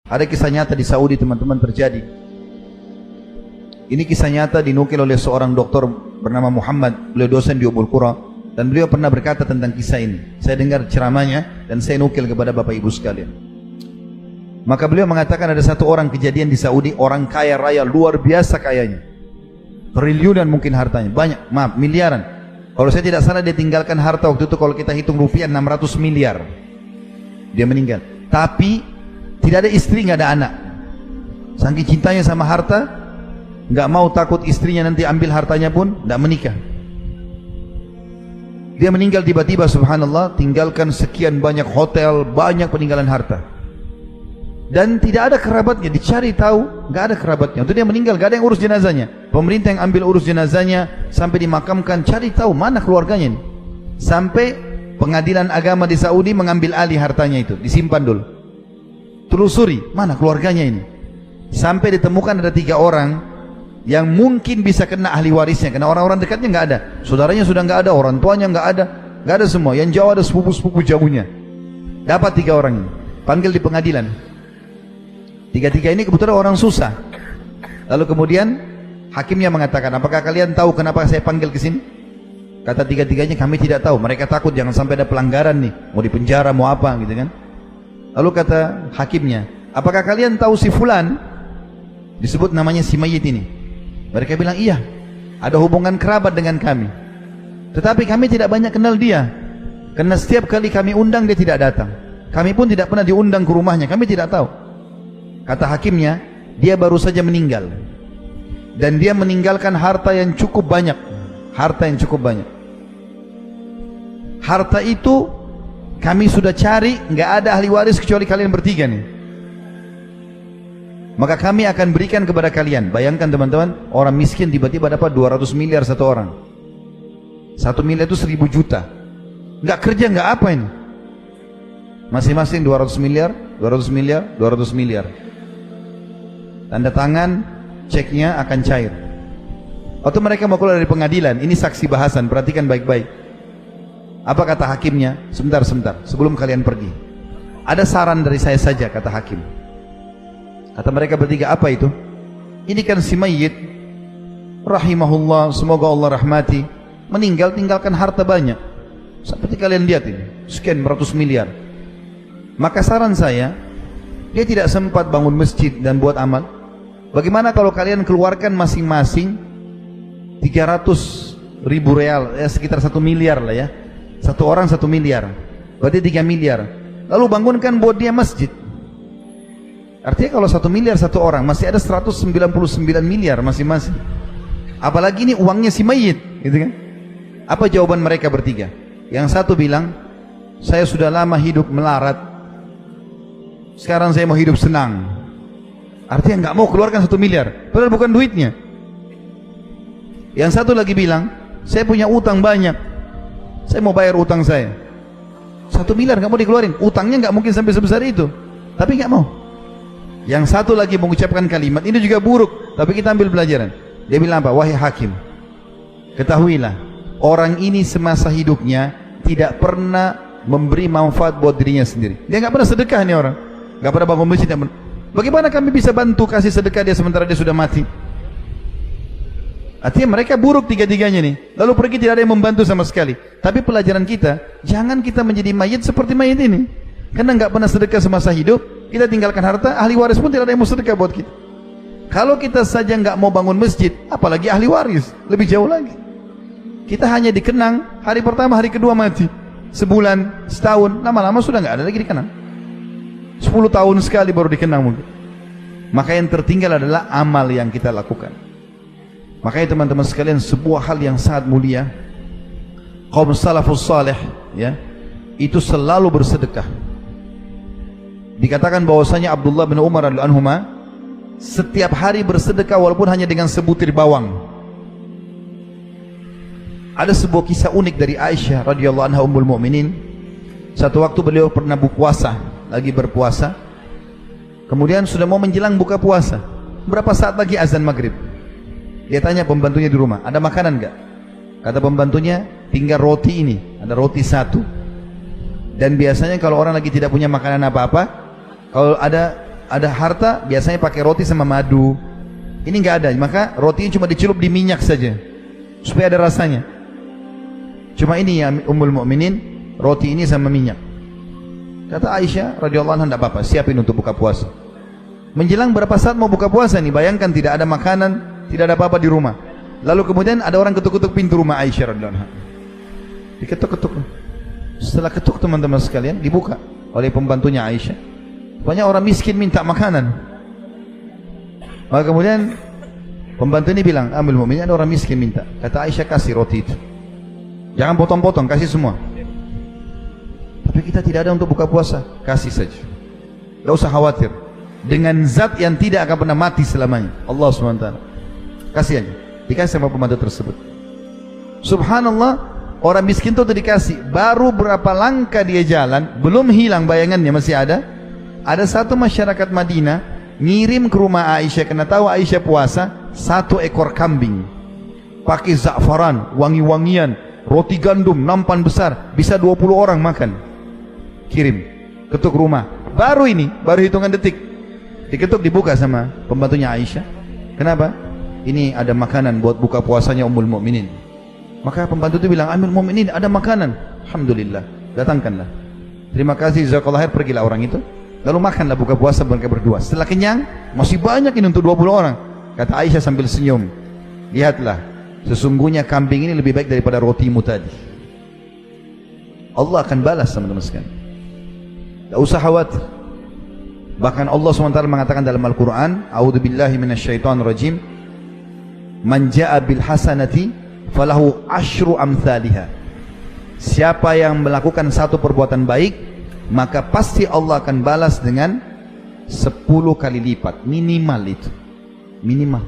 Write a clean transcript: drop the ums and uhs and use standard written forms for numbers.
Ada kisah nyata di Saudi teman-teman terjadi. Ini kisah nyata dinukil oleh seorang dokter bernama Muhammad. Beliau dosen di Ummul Qura dan beliau pernah berkata tentang kisah ini. Saya dengar ceramahnya dan saya nukil kepada Bapak Ibu sekalian. Maka beliau mengatakan ada satu orang kejadian di Saudi, orang kaya raya luar biasa kayanya. Triliunan mungkin hartanya, banyak, maaf, miliaran. Kalau saya tidak salah dia tinggalkan harta waktu itu kalau kita hitung rupiah 600 miliar. Dia meninggal. Tapi tidak ada istri, nggak ada anak. Saking cintanya sama harta, nggak mau takut istrinya nanti ambil hartanya pun, nggak menikah. Dia meninggal tiba-tiba, subhanallah, tinggalkan sekian banyak hotel, banyak peninggalan harta. Dan tidak ada kerabatnya, dicari tahu, nggak ada kerabatnya. Untuk dia meninggal, nggak ada yang urus jenazahnya. Pemerintah yang ambil urus jenazahnya sampai dimakamkan, cari tahu mana keluarganya ini. Sampai pengadilan agama di Saudi mengambil alih hartanya itu, disimpan dulu. Telusuri, mana keluarganya ini. Sampai ditemukan ada 3 orang yang mungkin bisa kena ahli warisnya, karena orang-orang dekatnya nggak ada. Saudaranya sudah nggak ada, orang tuanya nggak ada semua. Yang jauh ada sepupu-sepupu jauhnya. Dapat 3 orang ini, panggil di pengadilan. 3 ini kebetulan orang susah. Lalu kemudian hakimnya mengatakan, apakah kalian tahu kenapa saya panggil ke sini? Kata 3-nya, kami tidak tahu. Mereka takut jangan sampai ada pelanggaran nih, mau dipenjara, mau apa gitu kan. Lalu kata hakimnya, apakah kalian tahu si fulan? Disebut namanya si mayit ini. Mereka bilang iya, ada hubungan kerabat dengan kami. Tetapi kami tidak banyak kenal dia, karena setiap kali kami undang dia tidak datang. Kami pun tidak pernah diundang ke rumahnya, kami tidak tahu. Kata hakimnya, dia baru saja meninggal. Dan dia meninggalkan harta yang cukup banyak. Harta yang cukup banyak. Harta itu kami sudah cari, nggak ada ahli waris kecuali kalian bertiga nih. Maka kami akan berikan kepada kalian. Bayangkan teman-teman, orang miskin tiba-tiba dapat 200 miliar satu orang. 1 miliar itu 1000 juta. Nggak kerja, nggak apa ini. Masing-masing 200 miliar, 200 miliar, 200 miliar. Tanda tangan, ceknya akan cair. Waktu mereka mau keluar dari pengadilan, ini saksi bahasan, perhatikan baik-baik. Apa kata hakimnya? Sebentar, sebelum kalian pergi. Ada saran dari saya saja, kata hakim. Kata mereka bertiga, apa itu? Ini kan si mayit, rahimahullah, semoga Allah rahmati, meninggal tinggalkan harta banyak. Seperti kalian lihat ini, sekian ratus miliar. Maka saran saya, dia tidak sempat bangun masjid dan buat amal. Bagaimana kalau kalian keluarkan masing-masing 300.000 real, ya sekitar 1 miliar lah ya. Satu orang 1 miliar, berarti 3 miliar. Lalu bangunkan buat dia masjid. Artinya kalau 1 miliar satu orang, masih ada 199 miliar masing-masing. Apalagi ini uangnya si mayit, gitu kan? Apa jawaban mereka bertiga? Yang satu bilang, saya sudah lama hidup melarat, sekarang saya mau hidup senang. Artinya nggak mau keluarkan 1 miliar, padahal bukan duitnya. Yang satu lagi bilang, saya punya utang banyak, saya mau bayar utang saya. 1 miliar nggak mau dikeluarin, utangnya nggak mungkin sampai sebesar itu, tapi nggak mau. Yang satu lagi mengucapkan kalimat, ini juga buruk, tapi kita ambil pelajaran. Dia bilang apa? Wahai hakim, ketahuilah, orang ini semasa hidupnya tidak pernah memberi manfaat buat dirinya sendiri. Dia nggak pernah sedekah nih orang, nggak pernah bangun masjid. Bagaimana kami bisa bantu kasih sedekah dia sementara dia sudah mati? Artinya mereka buruk 3-nya nih. Lalu pergi tidak ada yang membantu sama sekali. Tapi pelajaran kita, jangan kita menjadi mayit seperti mayit ini. Karena nggak pernah sedekah semasa hidup, kita tinggalkan harta, ahli waris pun tidak ada yang mau sedekah buat kita. Kalau kita saja nggak mau bangun masjid, apalagi ahli waris, lebih jauh lagi. Kita hanya dikenang hari pertama, hari kedua mati. Sebulan, setahun, lama-lama sudah nggak ada lagi dikenang. 10 tahun sekali baru dikenang mungkin. Maka yang tertinggal adalah amal yang kita lakukan. Makanya teman-teman sekalian, sebuah hal yang sangat mulia, kaum salafus saleh ya, itu selalu bersedekah. Dikatakan bahwasanya Abdullah bin Umar radhiyallahu anhuma setiap hari bersedekah walaupun hanya dengan sebutir bawang. Ada sebuah kisah unik dari Aisyah radhiyallahu anha ummul mukminin. Satu waktu beliau pernah berpuasa, lagi berpuasa. Kemudian sudah mau menjelang buka puasa. Berapa saat lagi azan maghrib. Dia tanya pembantunya di rumah, ada makanan enggak? Kata pembantunya, tinggal roti ini, ada roti 1. Dan biasanya kalau orang lagi tidak punya makanan apa-apa, kalau ada ada harta biasanya pakai roti sama madu. Ini nggak ada, maka rotinya cuma dicelup di minyak saja supaya ada rasanya. Cuma ini ya Ummul Mukminin, roti ini sama minyak. Kata Aisyah radhiyallahu anha, tidak apa-apa, siapin untuk buka puasa. Menjelang berapa saat mau buka puasa nih, bayangkan tidak ada makanan, tidak ada apa-apa di rumah. Lalu kemudian ada orang ketuk-ketuk pintu rumah Aisyah radhiyallahu anha. Diketuk-ketuk. Setelah ketuk teman-teman sekalian, dibuka oleh pembantunya Aisyah. Banyak orang miskin minta makanan. Maka kemudian pembantu ini bilang, Ummul Mukminin, ada orang miskin minta. Kata Aisyah, kasih roti itu. Jangan potong-potong, kasih semua. Tapi kita tidak ada untuk buka puasa, kasih saja. Tidak usah khawatir. Dengan zat yang tidak akan pernah mati selamanya, Allah SWT. Kasih aja. Dikasih sama pembantu tersebut. Subhanallah, orang miskin itu dikasih. Baru berapa langkah dia jalan, belum hilang bayangannya, masih ada. Ada satu masyarakat Madinah ngirim ke rumah Aisyah, karena tahu Aisyah puasa, 1 ekor kambing pakai za'faran, wangi-wangian, roti gandum, nampan besar, bisa 20 orang makan. Kirim, ketuk rumah. Baru hitungan detik diketuk, dibuka sama pembantunya Aisyah. Kenapa? Ini ada makanan buat buka puasanya Ummul Mukminin. Maka pembantu itu bilang, Ummul Mukminin, ada makanan. Alhamdulillah, datangkanlah. Terima kasih, jazakallahu khair. Pergilah orang itu, lalu makanlah buka puasa mereka berdua. Setelah kenyang, masih banyak ini untuk 20 orang. Kata Aisyah sambil senyum, lihatlah, sesungguhnya kambing ini lebih baik daripada rotimu tadi. Allah akan balas, teman-teman sekalian. Tidak usah khawatir. Bahkan Allah SWT mengatakan dalam Al-Quran, A'udzubillahi minasyaitonirrajim, Man ja'a bil hasanati falahu asyru amthaliha. Siapa yang melakukan satu perbuatan baik, maka pasti Allah akan balas dengan 10 kali lipat, minimal itu, minimal.